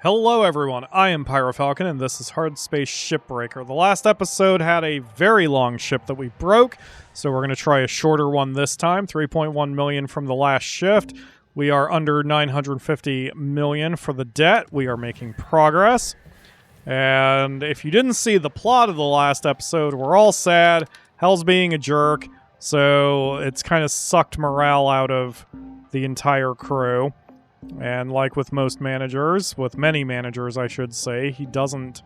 Hello everyone, I am PyroFalkon and this is Hardspace Shipbreaker. The last episode had a very long ship that we broke, so we're going to try a shorter one this time. 3.1 million from the last shift. We are under 950 million for the debt. We are making progress. And if you didn't see the plot of the last episode, we're all sad. Hell's being a jerk, so it's kind of sucked morale out of the entire crew. And like with most managers, with many managers I should say, he doesn't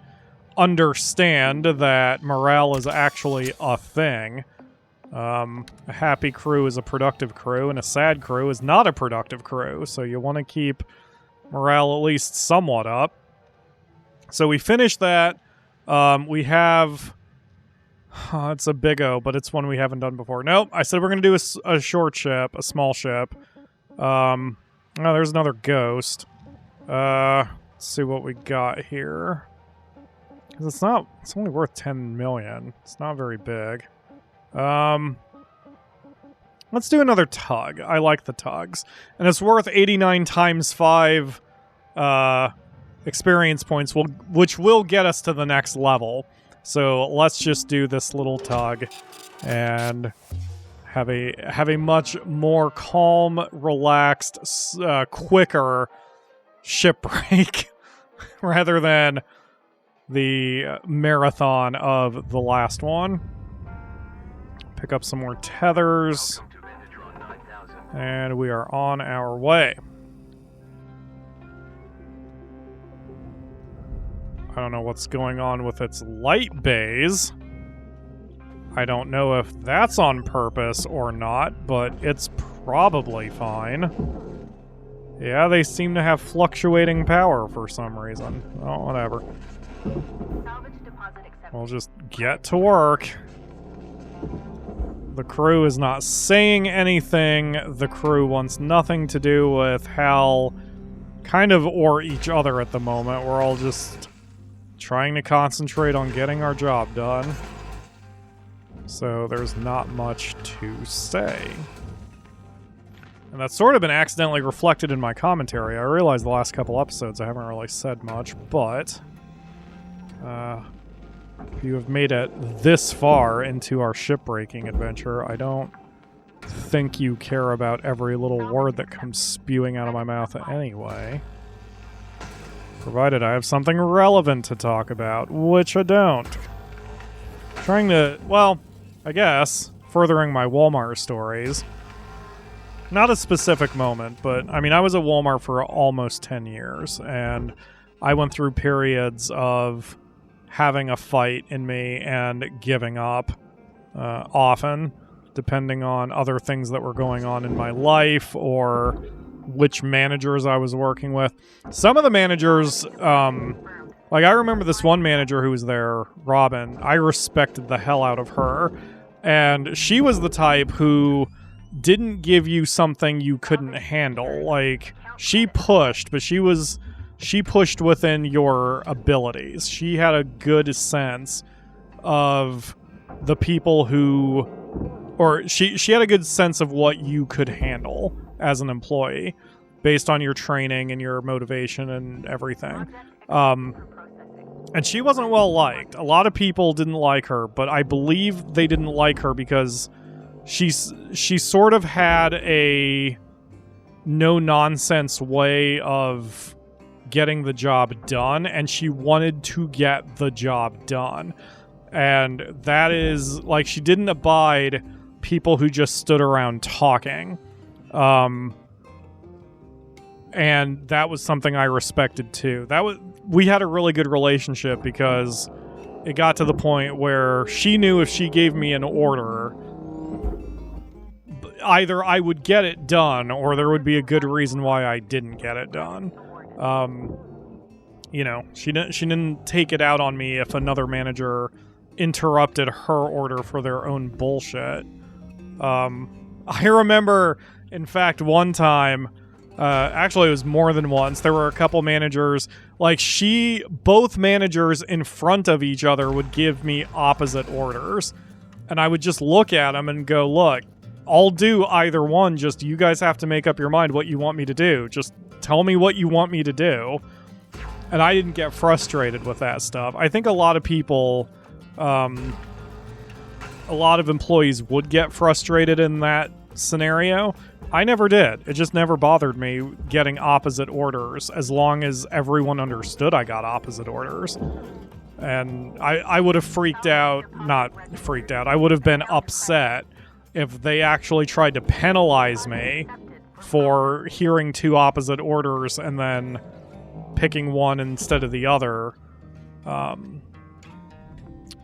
understand that morale is actually a thing. A happy crew is a productive crew, and a sad crew is not a productive crew, so you want to keep morale at least somewhat up. So we finished that. We have... it's a big O, but it's one we haven't done before. Nope, I said we're going to do a short ship, a small ship. Oh, there's another ghost. Let's see what we got here. Because it's only worth 10 million. It's not very big. Let's do another tug. I like the tugs. And it's worth 89 times 5 experience points, which will get us to the next level. So let's just do this little tug and have a much more calm, relaxed, quicker shipbreak rather than the marathon of the last one. Pick up some more tethers, and we are on our way. I don't know what's going on with its light bays. I don't know if that's on purpose or not, but it's probably fine. Yeah, they seem to have fluctuating power for some reason. Oh, whatever. We'll just get to work. The crew is not saying anything. The crew wants nothing to do with Hal, kind of, or each other at the moment. We're all just trying to concentrate on getting our job done. So there's not much to say. And that's sort of been accidentally reflected in my commentary. I realize the last couple episodes I haven't really said much, but if you have made it this far into our shipbreaking adventure, I don't think you care about every little word that comes spewing out of my mouth anyway. Provided I have something relevant to talk about, which I don't. Trying to, well, I guess, furthering my Walmart stories. Not a specific moment, but, I mean, I was at Walmart for almost 10 years, and I went through periods of having a fight in me and giving up, often, depending on other things that were going on in my life, or which managers I was working with. Some of the managers, like, I remember this one manager who was there, Robin. I respected the hell out of her. And she was the type who didn't give you something you couldn't handle. Like, she pushed, but she pushed within your abilities. She had a good sense of the people who... Or she had a good sense of what you could handle as an employee based on your training and your motivation and everything. And she wasn't well liked. A lot of people didn't like her, but I believe they didn't like her because she sort of had a no-nonsense way of getting the job done, and she wanted to get the job done. And that is, like, she didn't abide people who just stood around talking. And that was something I respected too. We had a really good relationship because it got to the point where she knew if she gave me an order, either I would get it done or there would be a good reason why I didn't get it done. You know, she didn't take it out on me if another manager interrupted her order for their own bullshit. I remember, in fact, one time, actually it was more than once, there were a couple managers, like both managers in front of each other would give me opposite orders. And I would just look at them and go, look, I'll do either one, just you guys have to make up your mind what you want me to do. Just tell me what you want me to do. And I didn't get frustrated with that stuff. I think a lot of people, a lot of employees would get frustrated in that scenario. I never did. It just never bothered me getting opposite orders as long as everyone understood I got opposite orders. And I would have freaked out, not freaked out, I would have been upset if they actually tried to penalize me for hearing 2 opposite orders and then picking one instead of the other. But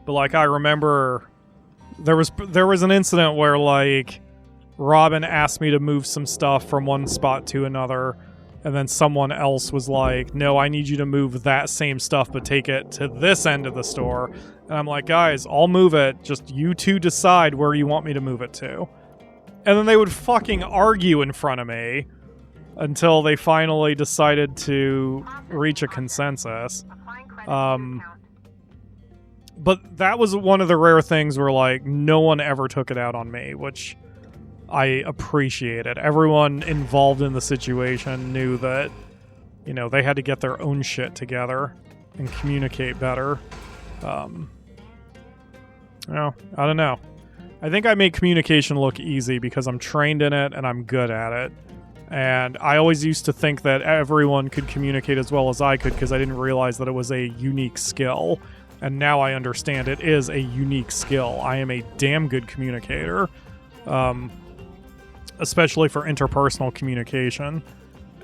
like, I remember there was an incident where like Robin asked me to move some stuff from one spot to another, and then someone else was like, no, I need you to move that same stuff but take it to this end of the store. And I'm like, guys, I'll move it, just you two decide where you want me to move it to. And then they would fucking argue in front of me until they finally decided to reach a consensus. But that was one of the rare things where like no one ever took it out on me, which I appreciated. Everyone involved in the situation knew that, you know, they had to get their own shit together and communicate better. Well, I don't know. I think I make communication look easy because I'm trained in it and I'm good at it. And I always used to think that everyone could communicate as well as I could because I didn't realize that it was a unique skill. And now I understand it is a unique skill. I am a damn good communicator. Especially for interpersonal communication,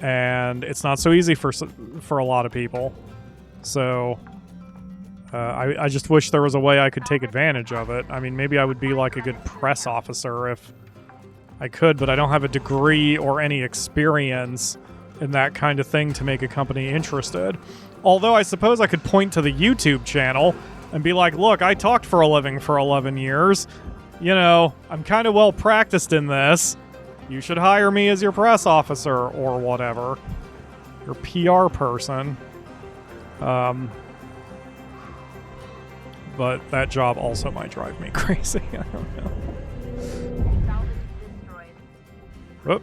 and it's not so easy for a lot of people. So I just wish there was a way I could take advantage of it. I mean, maybe I would be like a good press officer if I could, but I don't have a degree or any experience in that kind of thing to make a company interested. Although I suppose I could point to the YouTube channel and be like, look, I talked for a living for 11 years. You know, I'm kind of well practiced in this. You should hire me as your press officer or whatever. Your PR person. But that job also might drive me crazy. I don't know. Whoop.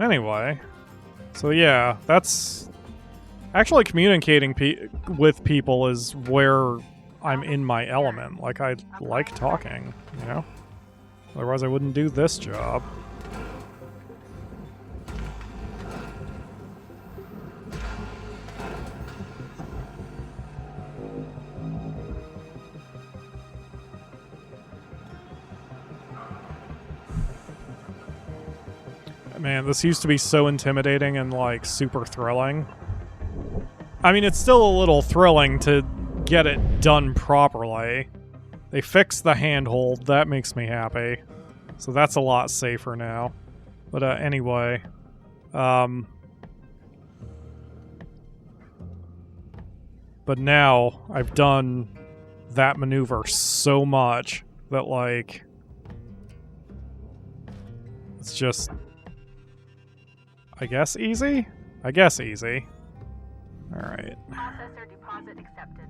Anyway, so yeah, that's actually communicating with people is where I'm in my element. Like, I like talking, you know? Otherwise I wouldn't do this job. Man, this used to be so intimidating and, like, super thrilling. I mean, it's still a little thrilling to get it done properly. They fixed the handhold. That makes me happy. So that's a lot safer now. But anyway. But now I've done that maneuver so much that, like, it's just... I guess easy? I guess easy. Alright. Processor deposit accepted.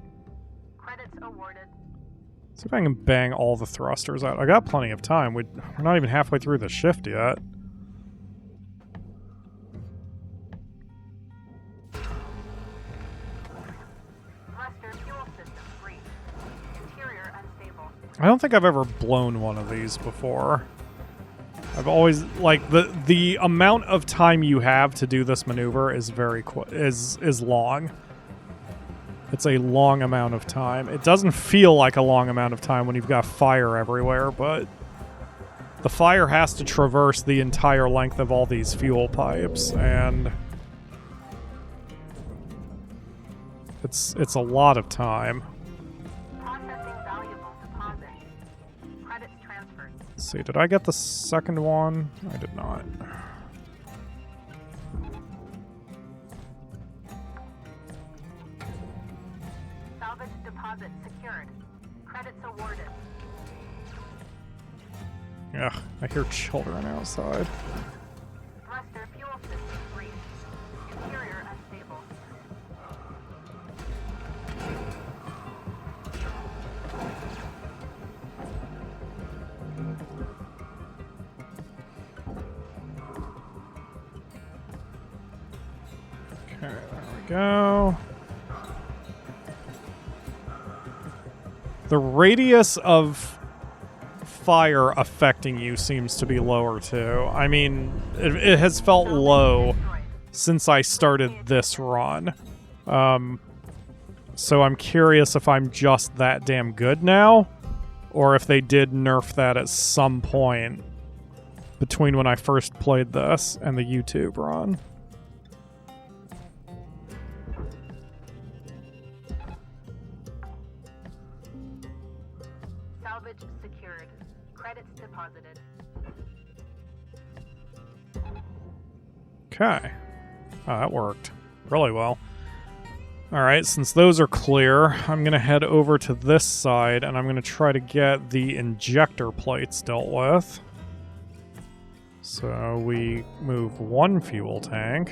Credits awarded. See if I can bang all the thrusters out. I got plenty of time. We're not even halfway through the shift yet. Thruster fuel system breach. Interior unstable. I don't think I've ever blown one of these before. I've always, like, the amount of time you have to do this maneuver is very is long. It's a long amount of time. It doesn't feel like a long amount of time when you've got fire everywhere, but the fire has to traverse the entire length of all these fuel pipes, and it's a lot of time. Processing valuable deposit. Credits transferred. Let's see, did I get the second one? I did not. Salvage deposit secured. Credits awarded. Ugh, I hear children outside. Thruster fuel system breach. Interior unstable. there we go. The radius of fire affecting you seems to be lower too. I mean, it has felt low since I started this run. So I'm curious if I'm just that damn good now, or if they did nerf that at some point between when I first played this and the YouTube run. Salvage secured. Credits deposited. Okay. Oh, that worked really well. Alright, since those are clear, I'm going to head over to this side and I'm going to try to get the injector plates dealt with. So we move one fuel tank.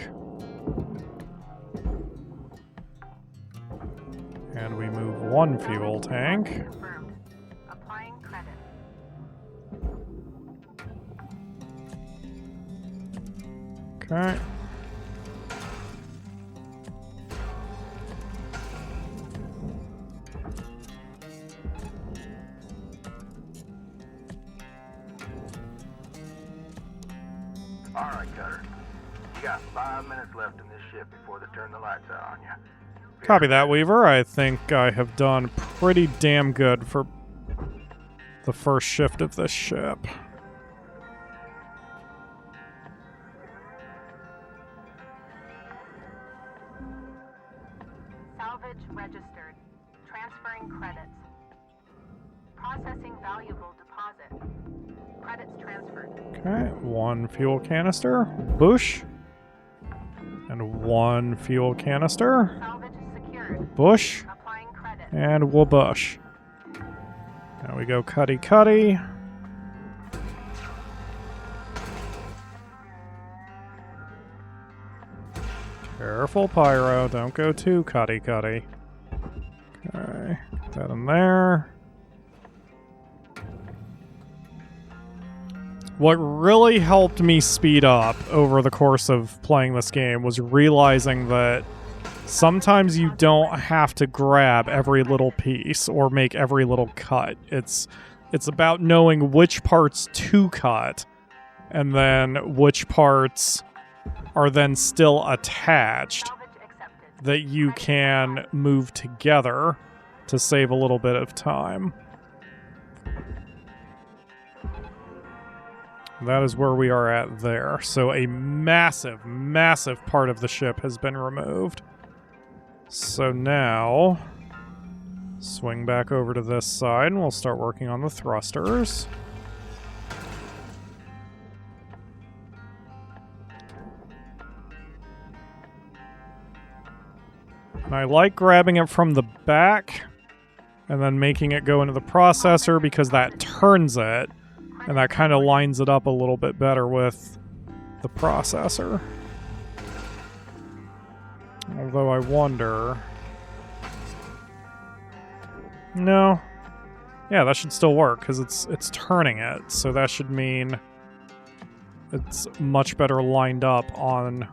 And we move one fuel tank. Confirmed. Applying credit. Okay. All right, Cutter. You got 5 minutes left in this ship before they turn the lights out on you. Copy that, Weaver. I think I have done pretty damn good for the first shift of this ship. Salvage registered. Transferring credits. Processing valuable deposit. Credits transferred. Okay, one fuel canister. Bush. And one fuel canister. Salvage secured. Bush. Applying credit. And wabush. Now we go cutty cutty. Careful, Pyro. Don't go too cutty cutty. Okay, get that in there. What really helped me speed up over the course of playing this game was realizing that sometimes you don't have to grab every little piece or make every little cut. It's about knowing which parts to cut and then which parts are then still attached Salvage accepted. that you can move together to save a little bit of time. That is where we are at there. So a massive, massive part of the ship has been removed. So now, swing back over to this side and we'll start working on the thrusters. And I like grabbing it from the back and then making it go into the processor because that turns it. And that kind of lines it up a little bit better with the processor. Although I wonder... No. Yeah, that should still work, because it's turning it. So that should mean it's much better lined up on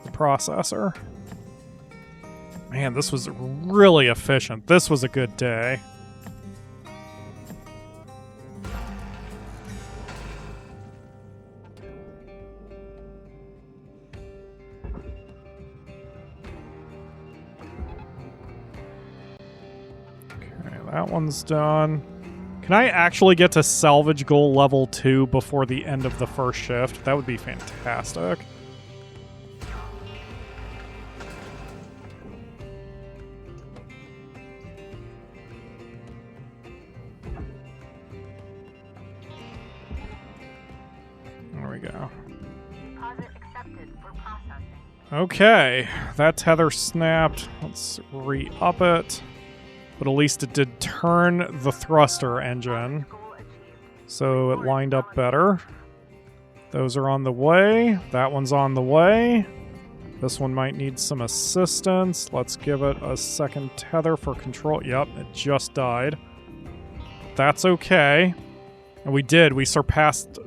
the processor. Man, this was really efficient. This was a good day. That one's done. Can I actually get to salvage goal level 2 before the end of the first shift? That would be fantastic. There we go. Deposit accepted for processing. Okay, that tether snapped. Let's re-up it. But at least it did turn the thruster engine, Goal achieved. so it lined up better. Those are on the way. That one's on the way. This one might need some assistance. Let's give it a second tether for control. Yep, it just died. That's okay. And we did. We surpassed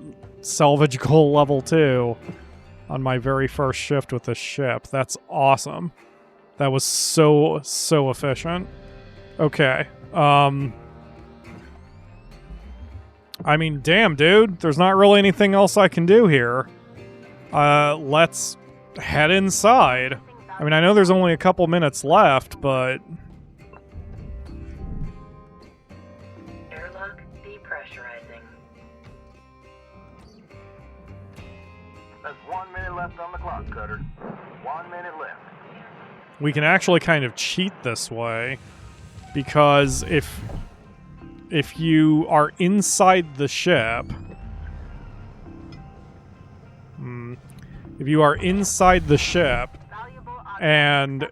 salvage goal level 2. on my very first shift with this ship. That's awesome. That was so efficient. Okay. I mean, damn, dude. There's not really anything else I can do here. Let's head inside. I mean, I know there's only a couple minutes left, but... Airlock depressurizing. There's 1 minute left on the clock, Cutter. 1 minute left. We can actually kind of cheat this way, because if you are inside the ship... If you are inside the ship and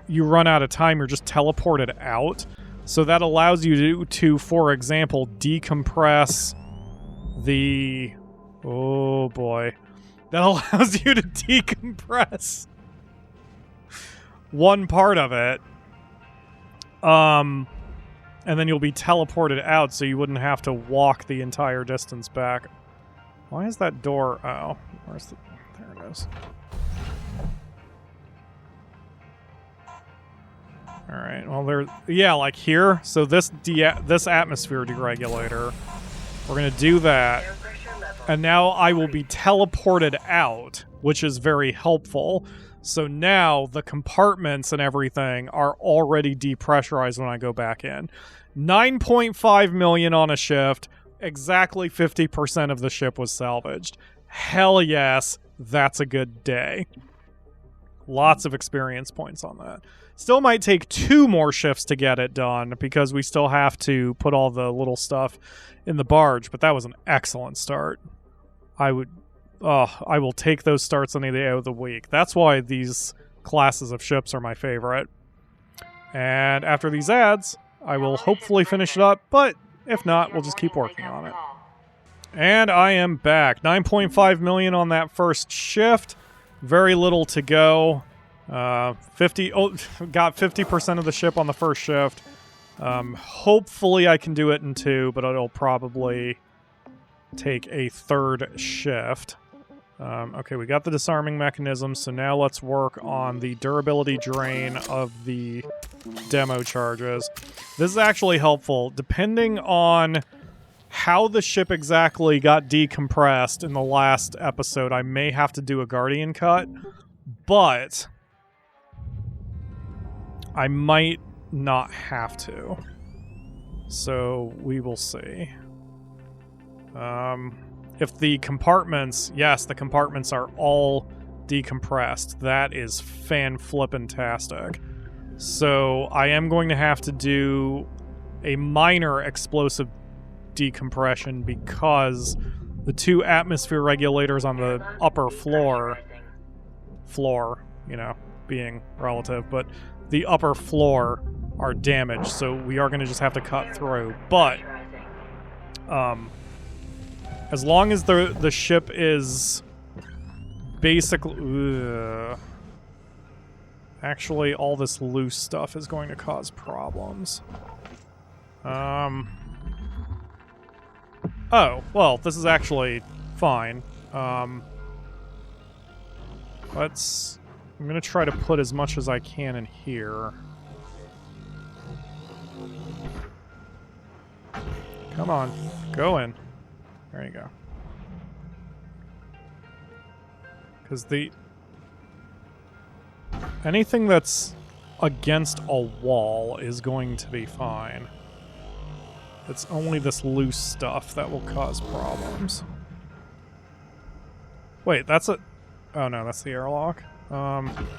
you run out of time, you're just teleported out. So that allows you to, for example, decompress the... Oh boy. That allows you to decompress one part of it. And then you'll be teleported out so you wouldn't have to walk the entire distance back. Why is that door... Oh, where's the... There it is. Alright, well there... Yeah, like here. So this atmosphere deregulator, we're gonna do that. And now I will be teleported out, which is very helpful. So now the compartments and everything are already depressurized when I go back in. 9.5 million on a shift. Exactly 50% of the ship was salvaged. Hell yes, that's a good day. Lots of experience points on that. Still might take 2 more shifts to get it done because we still have to put all the little stuff in the barge, but that was an excellent start. I will take those starts any day of the week. That's why these classes of ships are my favorite. And after these ads, I will hopefully finish it up, but if not, we'll just keep working on it. And I am back. 9.5 million on that first shift. Very little to go. Got 50% of the ship on the first shift. Hopefully I can do it in 2, but it'll probably take a 3rd shift. Okay, we got the disarming mechanism, so now let's work on the durability drain of the demo charges. This is actually helpful. Depending on how the ship exactly got decompressed in the last episode, I may have to do a Guardian cut, but I might not have to. So we will see. If the compartments... Yes, the compartments are all decompressed. That is fan-flippin-tastic. So I am going to have to do a minor explosive decompression because the 2 atmosphere regulators on the upper floor, you know, being relative, but the upper floor are damaged, so we are going to just have to cut through. But as long as the ship is basically... Actually, all this loose stuff is going to cause problems. Oh, well, this is actually fine. I'm gonna try to put as much as I can in here. Come on, go in. There you go. Because anything that's against a wall is going to be fine. It's only this loose stuff that will cause problems. Wait, that's a... Oh no, that's the airlock. Alright,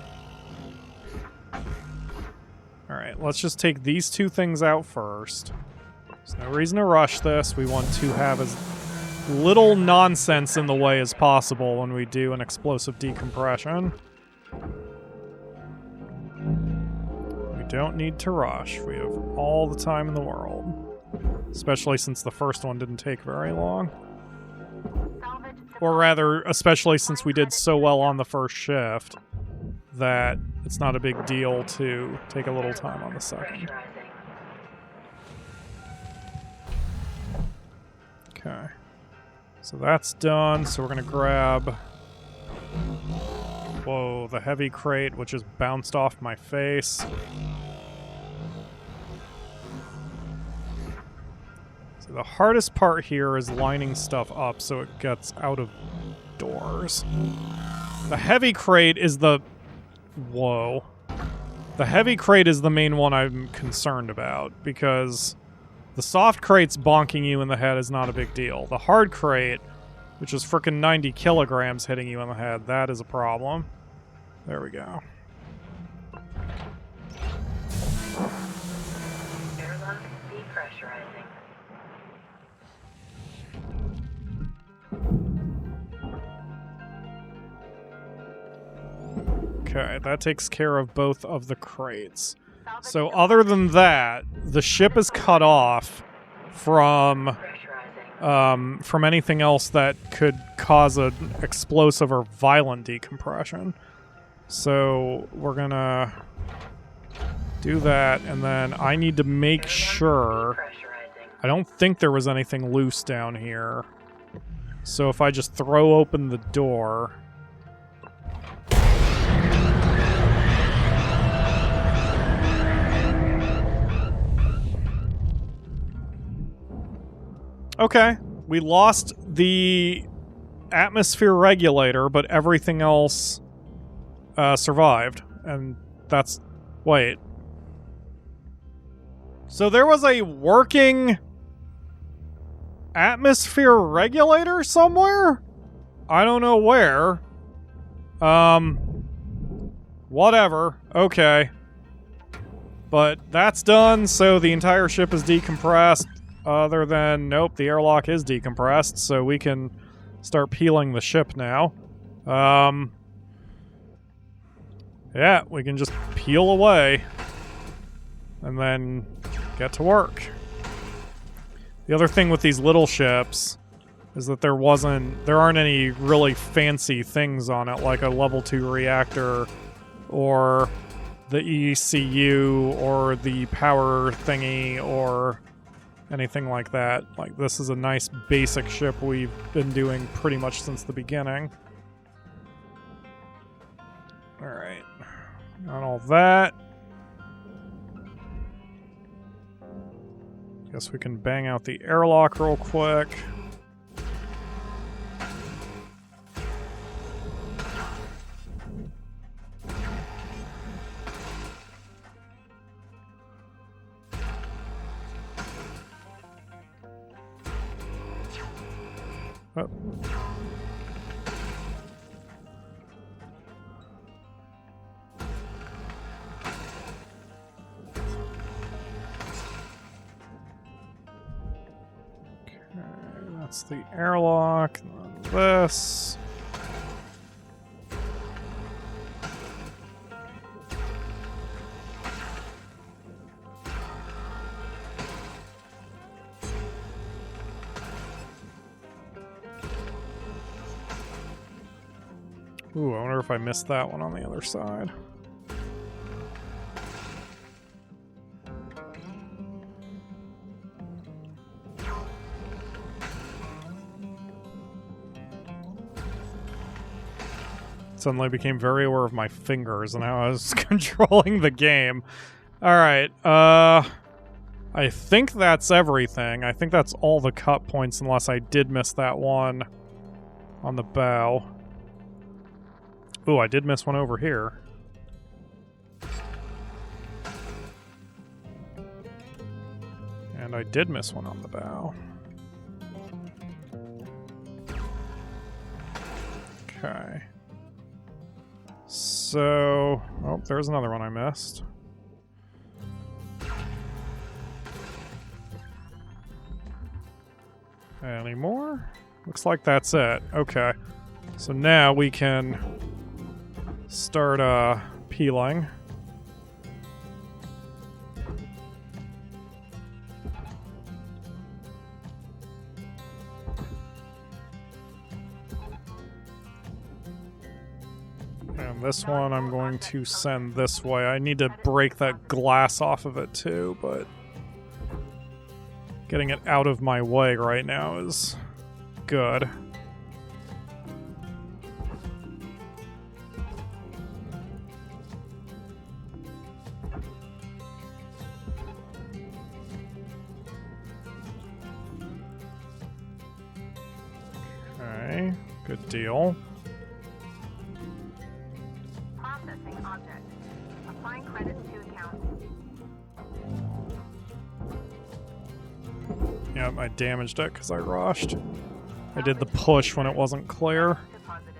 let's just take these 2 things out first. There's no reason to rush this. We want to have as little nonsense in the way as possible when we do an explosive decompression. We don't need to rush. We have all the time in the world. Especially since the first one didn't take very long. Or rather, especially since we did so well on the first shift that it's not a big deal to take a little time on the second. Okay. So that's done. So we're going to grab Whoa, the heavy crate, which just bounced off my face. So the hardest part here is lining stuff up so it gets out of doors. The heavy crate is the... Whoa. The heavy crate is the main one I'm concerned about, because the soft crates bonking you in the head is not a big deal. The hard crate, which is frickin' 90 kilograms hitting you in the head, that is a problem. There we go. Airlock depressurizing. Okay, that takes care of both of the crates. Salvage So other than that, the ship is cut off from anything else that could cause an explosive or violent decompression. So we're gonna do that, and then I need to make sure... I don't think there was anything loose down here. So if I just throw open the door... Okay, we lost the atmosphere regulator, but everything else survived. And that's... Wait. So there was a working atmosphere regulator somewhere? I don't know where. Whatever. Okay. But that's done, so the entire ship is decompressed. Other than, nope, the airlock is decompressed, so we can start peeling the ship now. Yeah, we can just peel away and then get to work. The other thing with these little ships is that there aren't any really fancy things on it, like a level 2 reactor or the ECU or the power thingy or anything like that. Like, this is a nice basic ship we've been doing pretty much since the beginning. Alright. Got all that. Guess we can bang out the airlock real quick. Oh. Okay, that's the airlock. And then this. Ooh, I wonder if I missed that one on the other side. Suddenly became very aware of my fingers and how I was controlling the game. Alright, I think that's everything. I think that's all the cut points, unless I did miss that one on the bow. Ooh, I did miss one over here. And I did miss one on the bow. Okay. So... Oh, there's another one I missed. Any more? Looks like that's it. Okay. So now we can start peeling. And this one I'm going to send this way. I need to break that glass off of it too, but getting it out of my way right now is good. Good deal. Processing object. Applying credits to account. Yep, I damaged it because I rushed. I did the push when it wasn't clear. Deposited.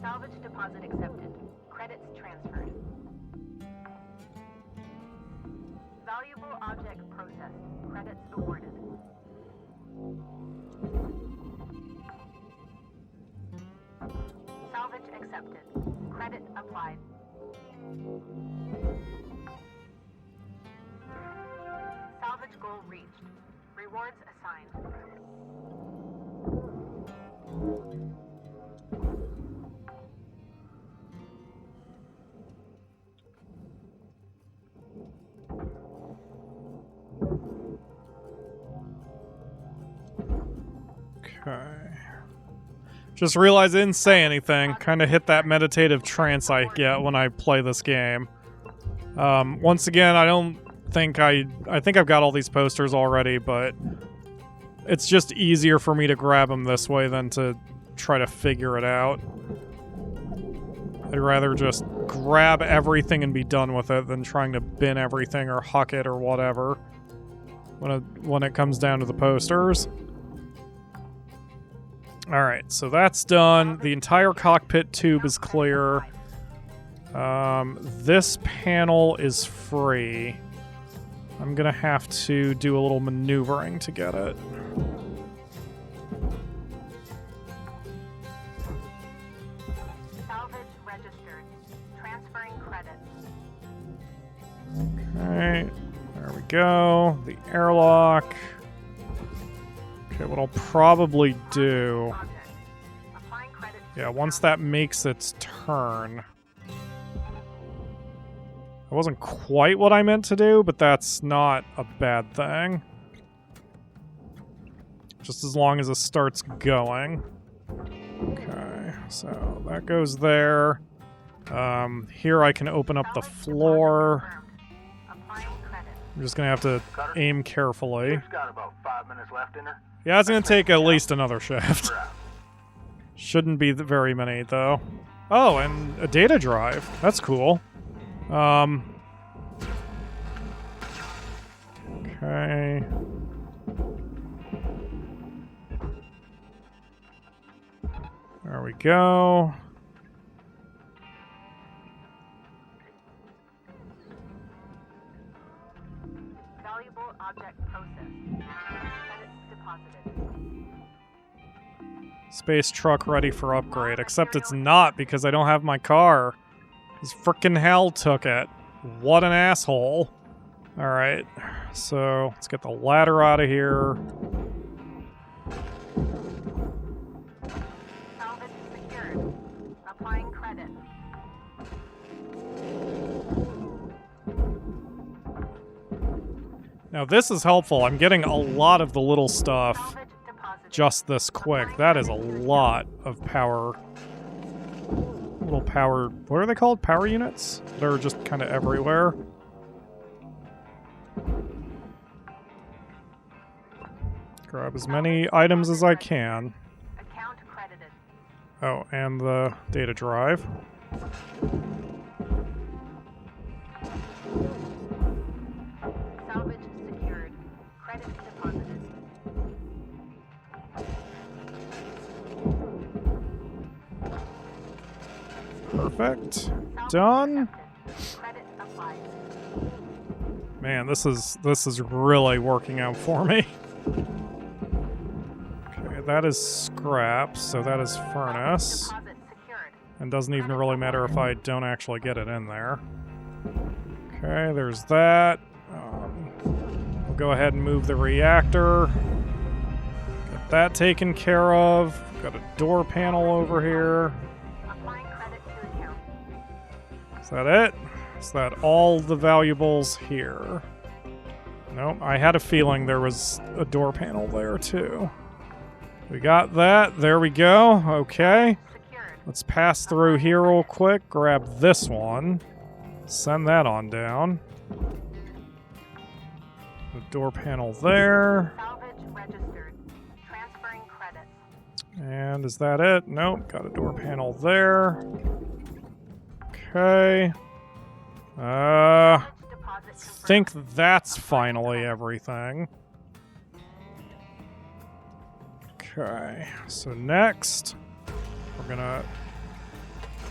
Salvage deposit accepted. Credits transferred. Valuable object processed. Credits awarded. Salvage accepted. Credit applied. Salvage goal reached. Rewards assigned. Okay. Just realized I didn't say anything. Kind of hit that meditative trance I get when I play this game. Once again, I don't think I think I've got all these posters already, but it's just easier for me to grab them this way than to try to figure it out. I'd rather just grab everything and be done with it than trying to bin everything or huck it or whatever when it comes down to the posters. Alright, so that's done. The entire cockpit tube is clear. This panel is free. I'm gonna have to do a little maneuvering to get it. Salvage registered. Transferring credits. Okay, there we go. The airlock. Okay, what I'll probably do... Applying credits. Yeah, once that makes its turn... It wasn't quite what I meant to do, but that's not a bad thing. Just as long as it starts going. Okay, so that goes there. Here I can open up the floor. Applying credits. I'm just gonna have to aim carefully. She's got about 5 minutes left in her. Yeah, it's gonna take at least another shift. We're out. Shouldn't be very many, though. Oh, and a data drive. That's cool. Okay. There we go. Valuable object processed. Credits deposited. Space truck ready for upgrade, except it's not because I don't have my car. This frickin' hell took it. What an asshole. Alright, so let's get the ladder out of here. Salvage secured. Applying credits. Now this is helpful. I'm getting a lot of the little stuff Salvage deposited. just this quick. That is a lot of power. Little power... What are they called? Power units? They're just kind of everywhere. Grab as many items as I can. Account credited. Oh, and the data drive. Salvage secured. Credits deposited. Perfect. Salvage Done. accepted. Credit applied. Man, this is really working out for me. Okay, that is scrap, so that is furnace. Deposit secured. And doesn't even really matter if I don't actually get it in there. Okay, there's that. We'll go ahead and move the reactor. Get that taken care of. Got a door panel over here. Applying credit to account. Is that it? Is that all the valuables here? Nope, I had a feeling there was a door panel there too. We got that. There we go. Okay. Secured. Let's pass through here real quick, grab this one, send that on down. The door panel there. Salvage registered. Transferring credits. And is that it? Nope, got a door panel there. Okay. Salvage deposit confirmed. Think that's finally everything. Okay, so next, we're gonna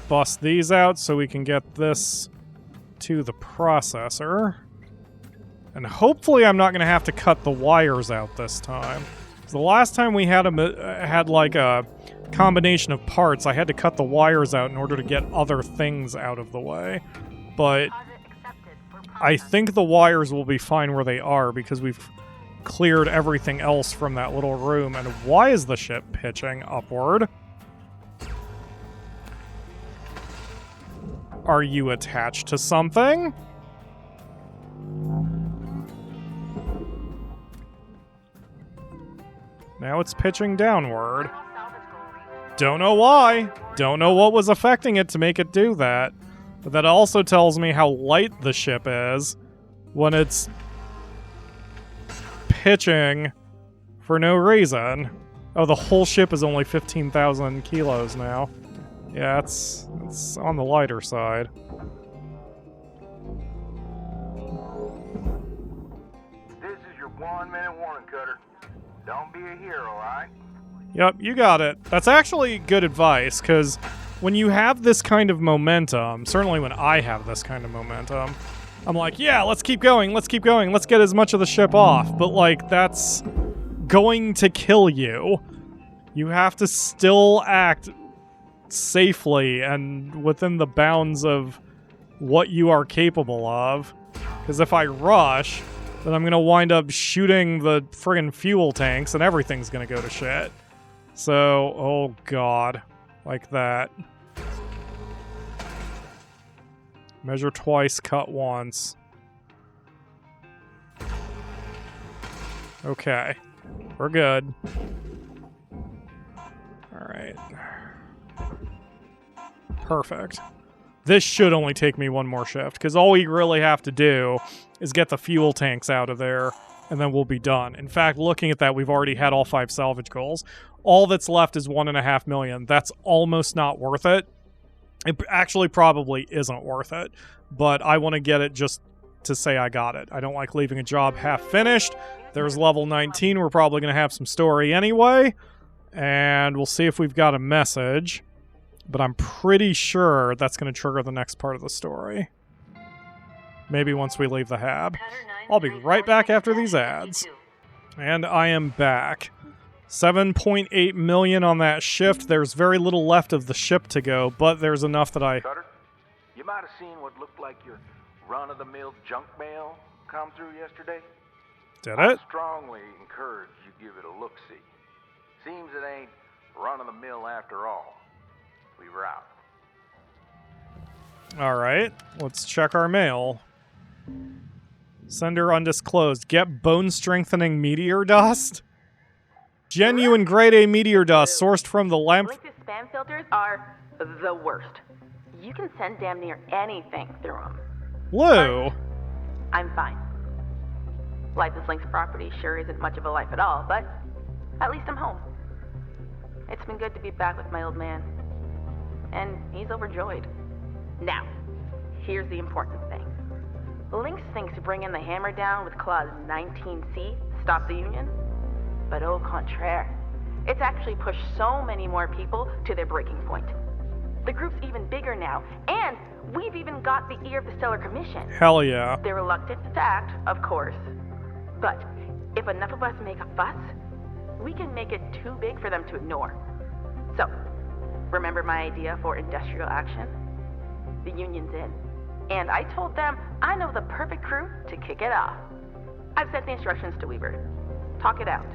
bust these out so we can get this to the processor. And hopefully I'm not gonna have to cut the wires out this time. The last time we had like a combination of parts, I had to cut the wires out in order to get other things out of the way. But Deposit accepted for I processing. think the wires will be fine where they are because we've cleared everything else from that little room. And why is the ship pitching upward? Are you attached to something? Now it's pitching downward. Final salvage goal reached. Don't know why. Don't know what was affecting it to make it do that. But that also tells me how light the ship is when it's pitching for no reason. Oh, the whole ship is only 15,000 kilos now. Yeah, it's on the lighter side. This is your 1-minute warning, Cutter. Don't be a hero, alright? Yep, you got it. That's actually good advice, because when you have this kind of momentum, certainly when I have this kind of momentum, I'm like, yeah, let's keep going, let's keep going, let's get as much of the ship off. But, like, that's going to kill you. You have to still act safely and within the bounds of what you are capable of. Because if I rush, then I'm going to wind up shooting the friggin' fuel tanks and everything's going to go to shit. So, oh god. Like that. Measure twice, cut once. Okay. We're good. Alright. Perfect. This should only take me one more shift, because all we really have to do is get the fuel tanks out of there, and then we'll be done. In fact, looking at that, we've already had all 5 salvage goals. All that's left is 1.5 million. That's almost not worth it. It actually probably isn't worth it, but I want to get it just to say I got it. I don't like leaving a job half finished. There's level 19. We're probably going to have some story anyway, and we'll see if we've got a message, but I'm pretty sure that's going to trigger the next part of the story. Maybe once we leave the hab. I'll be right back after these ads. And I am back. 7.8 million on that shift. There's very little left of the ship to go, but there's enough that I... Cutter, you might have seen what looked like your run-of-the-mill junk mail come through yesterday. Did I it? strongly encourage you give it a look-see. Seems it ain't run-of-the-mill after all. We were out. Alright, let's check our mail. Sender undisclosed. Get bone-strengthening meteor dust? Genuine grade A meteor dust sourced from the lamp... Links's spam filters are the worst. You can send damn near anything through them. Lou! I'm fine. Life as Link's property sure isn't much of a life at all, but at least I'm home. It's been good to be back with my old man. And he's overjoyed. Now, here's the important thing. Lynx thinks bringing the hammer down with Clause 19C stopped the Union. But au contraire, it's actually pushed so many more people to their breaking point. The group's even bigger now, and we've even got the ear of the Stellar Commission. Hell yeah. They're reluctant to act, of course. But if enough of us make a fuss, we can make it too big for them to ignore. So, remember my idea for industrial action? The Union's in. And I told them I know the perfect crew to kick it off. I've sent the instructions to Weaver. Talk it out.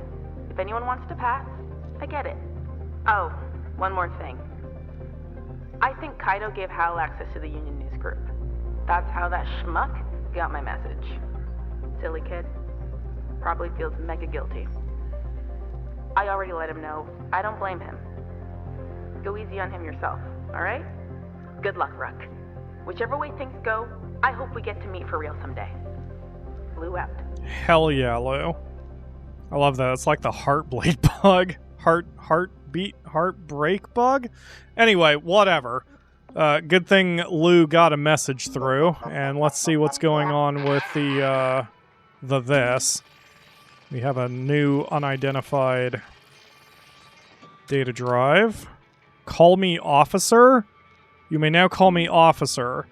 If anyone wants to pass, I get it. Oh, one more thing. I think Kaido gave Hal access to the Union News Group. That's how that schmuck got my message. Silly kid. Probably feels mega guilty. I already let him know. I don't blame him. Go easy on him yourself. alright? Good luck, Rook. Whichever way things go, I hope we get to meet for real someday. Lou out. Hell yeah, Lou. I love that. It's like the heartbleed bug. Heartbreak bug? Anyway, whatever. Good thing Lou got a message through, and let's see what's going on with the this. We have a new unidentified data drive. Call me officer? You may now call me officer.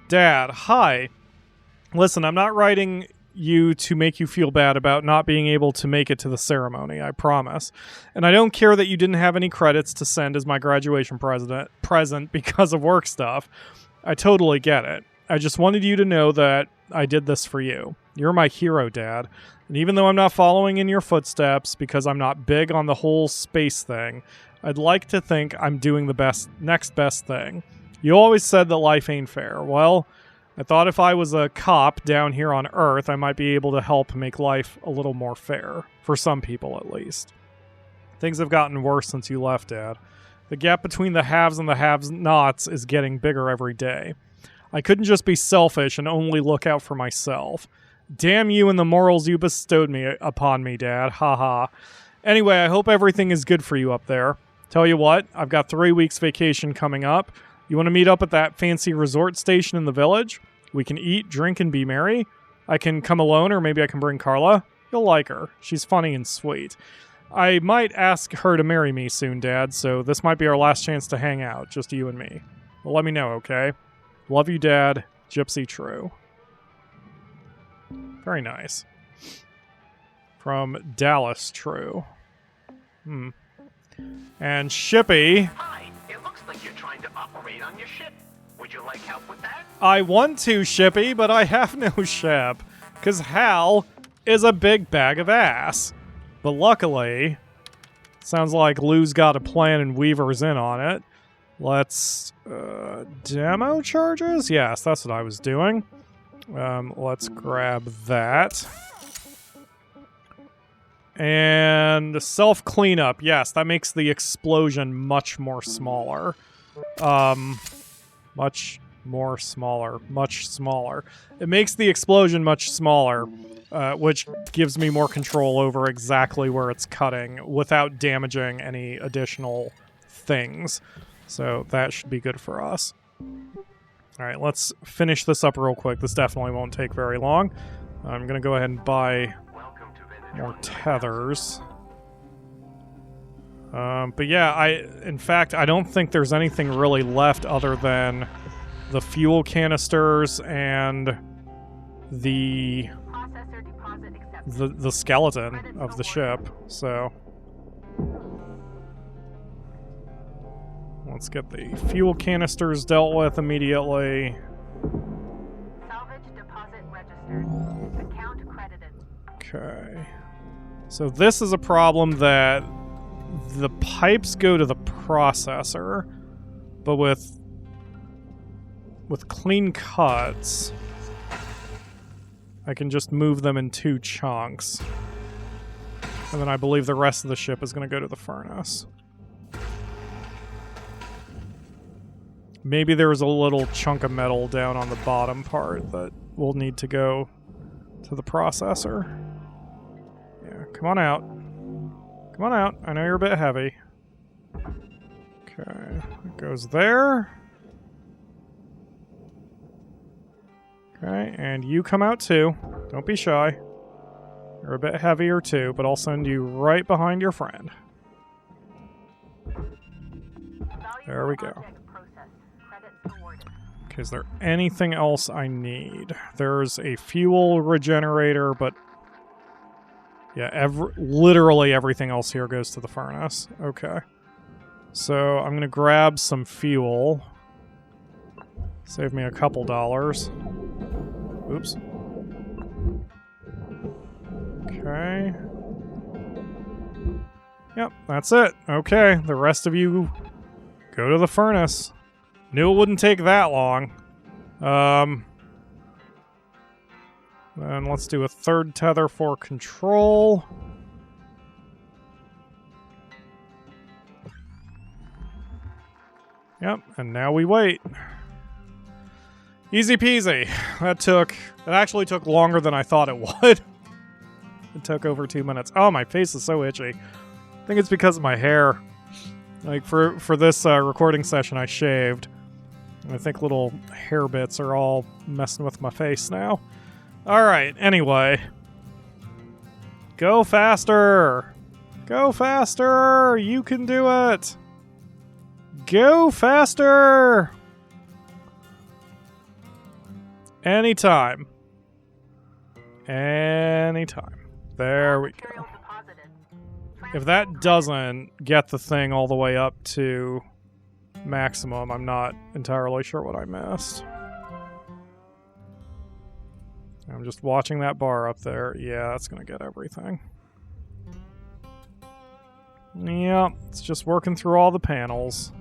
Dad, hi. Listen, I'm not writing you to make you feel bad about not being able to make it to the ceremony, I promise. And I don't care that you didn't have any credits to send as my graduation present because of work stuff. I totally get it. I just wanted you to know that I did this for you. You're my hero, Dad. And even though I'm not following in your footsteps because I'm not big on the whole space thing, I'd like to think I'm doing the next best thing. You always said that life ain't fair. Well, I thought if I was a cop down here on Earth, I might be able to help make life a little more fair. For some people, at least. Things have gotten worse since you left, Dad. The gap between the haves and the have-nots is getting bigger every day. I couldn't just be selfish and only look out for myself. Damn you and the morals you bestowed upon me, Dad. Haha. Anyway, I hope everything is good for you up there. Tell you what, I've got 3 weeks vacation coming up. You want to meet up at that fancy resort station in the village? We can eat, drink, and be merry. I can come alone, or maybe I can bring Carla. You'll like her. She's funny and sweet. I might ask her to marry me soon, Dad, so this might be our last chance to hang out, just you and me. Well, let me know, okay? Love you, Dad. Gypsy True. Very nice. From Dallas True. And Shippy. Hi, it looks like you're trying to operate on your ship. Would you like help with that? I want to, Shippy, but I have no ship. Because Hal is a big bag of ass. But luckily, sounds like Lou's got a plan and Weaver's in on it. Let's, demo charges? Yes, that's what I was doing. Let's grab that. And self-cleanup. Yes, that makes the explosion much more smaller. Much smaller. It makes the explosion much smaller, which gives me more control over exactly where it's cutting without damaging any additional things. So that should be good for us. Alright, let's finish this up real quick. This definitely won't take very long. I'm going to go ahead and buy more tethers. But yeah, in fact, I don't think there's anything really left other than the fuel canisters and the skeleton of the ship. So let's get the fuel canisters dealt with immediately. Salvage deposit registered. Account credited. Okay. So this is a problem that the pipes go to the processor, but with clean cuts, I can just move them in 2 chunks. And then I believe the rest of the ship is going to go to the furnace. Maybe there's a little chunk of metal down on the bottom part that will need to go to the processor. Yeah, come on out. Come on out. I know you're a bit heavy. Okay, it goes there. Okay, and you come out too. Don't be shy. You're a bit heavier too, but I'll send you right behind your friend. There we go. Okay, is there anything else I need? There's a fuel regenerator, but yeah, literally everything else here goes to the furnace. Okay. So I'm going to grab some fuel. Save me a couple dollars. Oops. Okay. Yep, that's it. Okay, the rest of you go to the furnace. Knew it wouldn't take that long. Then let's do a 3rd tether for control. Yep, and now we wait. Easy peasy. It actually took longer than I thought it would. It took over 2 minutes. Oh, my face is so itchy. I think it's because of my hair. Like, for this recording session, I shaved. And I think little hair bits are all messing with my face now. Alright, anyway. Go faster! Go faster! You can do it! Go faster! Anytime. Anytime. There we go. Materials deposited. If that doesn't get the thing all the way up to maximum, I'm not entirely sure what I missed. I'm just watching that bar up there. Yeah, that's going to get everything. Yeah, it's just working through all the panels.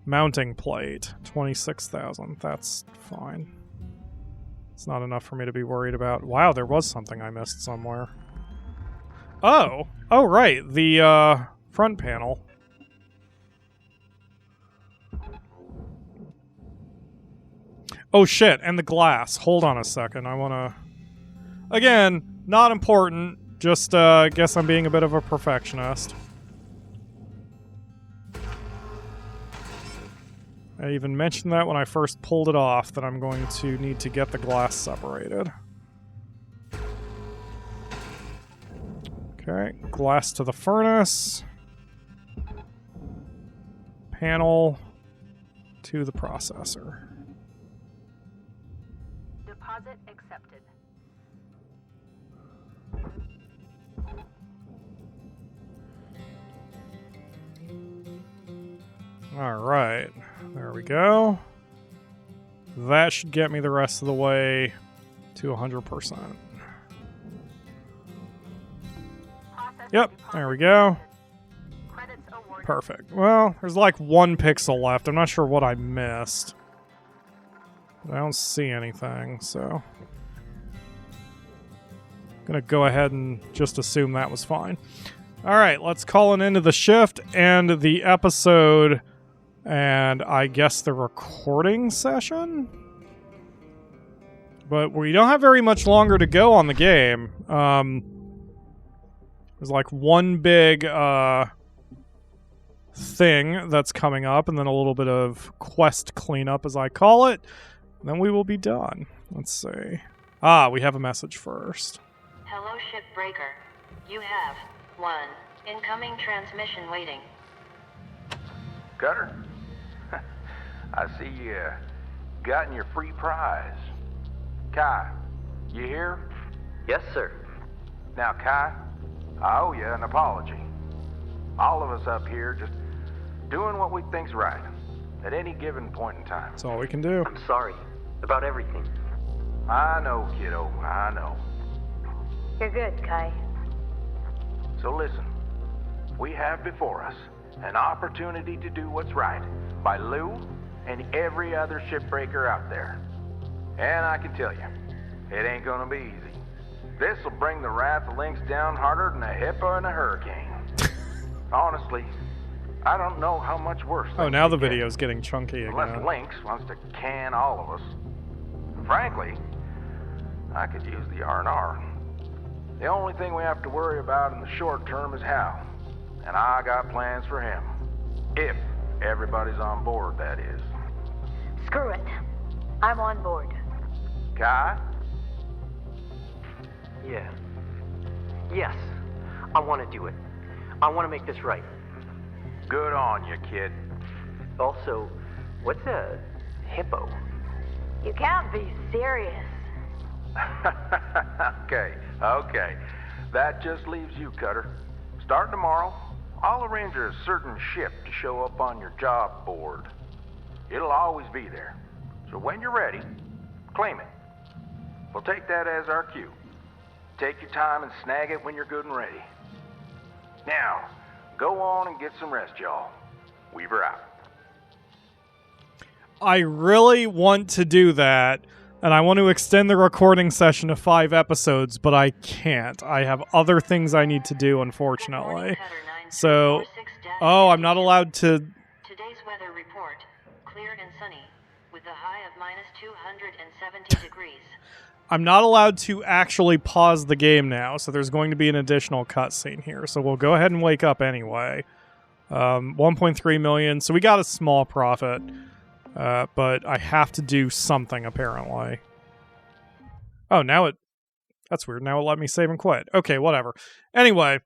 Mounting plate, 26,000. That's fine. It's not enough for me to be worried about. Wow, there was something I missed somewhere. Oh! Oh, right. The, front panel. Oh, shit. And the glass. Hold on a second. I want to... Again, not important. Just, guess I'm being a bit of a perfectionist. I even mentioned that when I first pulled it off, that I'm going to need to get the glass separated. Okay, glass to the furnace. Panel to the processor. Deposit accepted. Alright, there we go. That should get me the rest of the way to 100%. Yep, there we go. Credits awarded. Perfect. Well, there's like 1 pixel left. I'm not sure what I missed. I don't see anything, so... I'm gonna go ahead and just assume that was fine. Alright, let's call an end to the shift and the episode... And I guess the recording session? But we don't have very much longer to go on the game. There's like one big thing that's coming up, and then a little bit of quest cleanup, as I call it. And then we will be done. Let's see. Ah, we have a message first. Hello, Shipbreaker. You have 1 incoming transmission waiting. Cutter? I see you gotten your free prize. Kai, you here? Yes, sir. Now, Kai, I owe you an apology. All of us up here just doing what we think's right at any given point in time. That's all we can do. I'm sorry about everything. I know, kiddo, I know. You're good, Kai. So listen, we have before us an opportunity to do what's right by Lou and every other shipbreaker out there. And I can tell you, it ain't gonna be easy. This'll bring the wrath of Lynx down harder than a hippo in a hurricane. Honestly, I don't know how much worse. Oh, now the video's getting chunky Unless again. Lynx wants to can all of us. Frankly, I could use the R&R. The only thing we have to worry about in the short term is Hal. And I got plans for him. If everybody's on board, that is. Screw it. I'm on board. Kai? Yeah. Yes. I want to do it. I want to make this right. Good on you, kid. Also, what's a hippo? You can't be serious. Okay. That just leaves you, Cutter. Starting tomorrow, I'll arrange a certain ship to show up on your job board. It'll always be there. So when you're ready, claim it. We'll take that as our cue. Take your time and snag it when you're good and ready. Now, go on and get some rest, y'all. Weaver out. I really want to do that, and I want to extend the recording session to 5 episodes, but I can't. I have other things I need to do, unfortunately. So, oh, I'm not allowed to... Today's weather report. report. Clear and sunny, with a high of minus 270 degrees. I'm not allowed to actually pause the game now, so there's going to be an additional cutscene here. So we'll go ahead and wake up anyway. 1.3 million, so we got a small profit, but I have to do something apparently. Oh, that's weird. Now it let me save and quit. Okay, whatever. Anyway,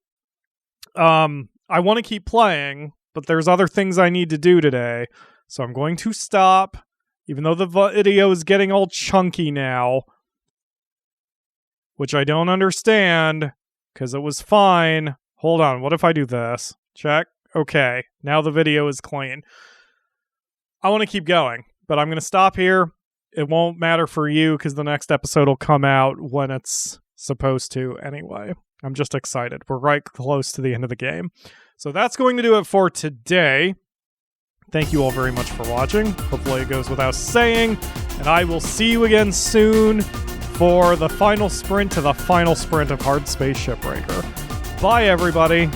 I want to keep playing, but there's other things I need to do today, so I'm going to stop, even though the video is getting all chunky now, which I don't understand, because it was fine. Hold on, what if I do this? Check. Okay, now the video is clean. I want to keep going, but I'm going to stop here. It won't matter for you, because the next episode will come out when it's supposed to anyway. I'm just excited. We're right close to the end of the game. So that's going to do it for today. Thank you all very much for watching. Hopefully it goes without saying, and I will see you again soon for the final sprint to the final sprint of Hardspace Shipbreaker. Bye, everybody.